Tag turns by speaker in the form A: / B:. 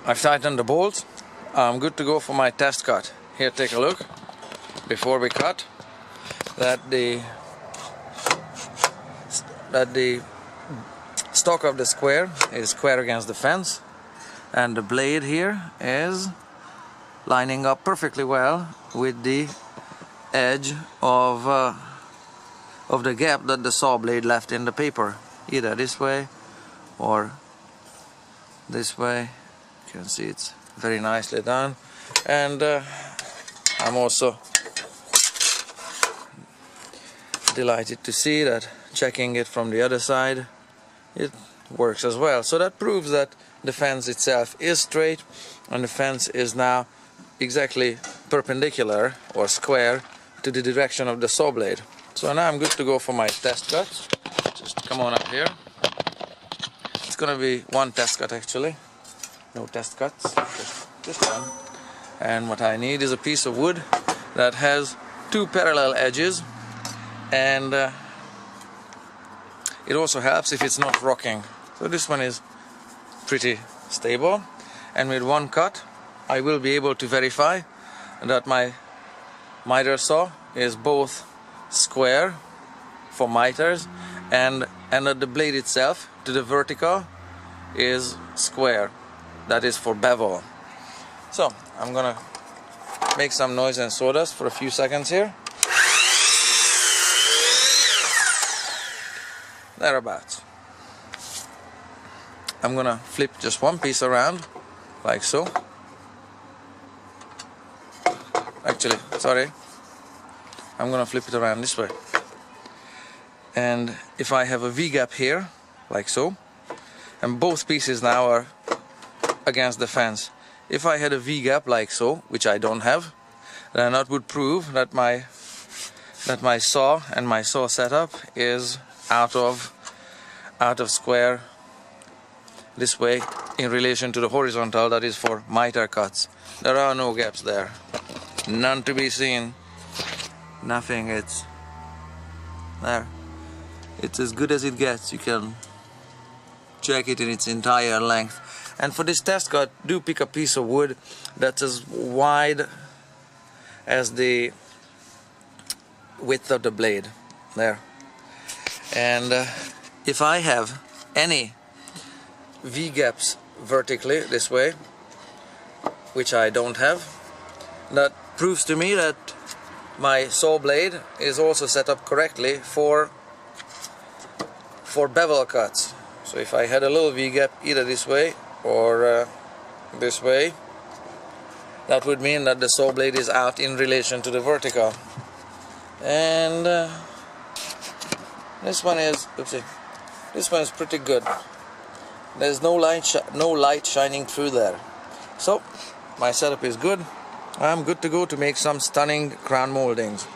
A: I've tightened the bolts. I'm good to go for my test cut. Here, take a look before we cut that the stock of the square is square against the fence, and the blade here is lining up perfectly well with the edge of the gap that the saw blade left in the paper, either this way or this way. You can see it's very nicely done, and I'm also delighted to see that checking it from the other side, it works as well. So that proves that the fence itself is straight, and the fence is now exactly perpendicular or square to the direction of the saw blade. So now I'm good to go for my test cut. Just come on up here. It's gonna be one test cut actually, no test cuts, just one. And what I need is a piece of wood that has two parallel edges, and it also helps if it's not rocking. So this one is pretty stable, and with one cut I will be able to verify that my miter saw is both square for miters and that the blade itself to the vertical is square, that is for bevel. So I'm gonna make some noise and sawdust for a few seconds here. Thereabouts. I'm gonna flip just one piece around like so. Actually, sorry, I'm gonna flip it around this way. And if I have a V-gap here, like so, and both pieces now are against the fence. If I had a V-gap like so, which I don't have, then that would prove that my saw and my saw setup is out of square this way in relation to the horizontal, that is for miter cuts. There are no gaps there. None to be seen. Nothing. It's there. It's as good as it gets. You can check it in its entire length. And for this test cut, do pick a piece of wood that's as wide as the width of the blade. There. And if I have any V-gaps vertically this way, which I don't have, that proves to me that my saw blade is also set up correctly for bevel cuts. So if I had a little V-gap either this way or this way, that would mean that the saw blade is out in relation to the vertical. And this one is, oopsie, this one is pretty good. There's no light shining through there. So my setup is good. I'm good to go to make some stunning crown moldings.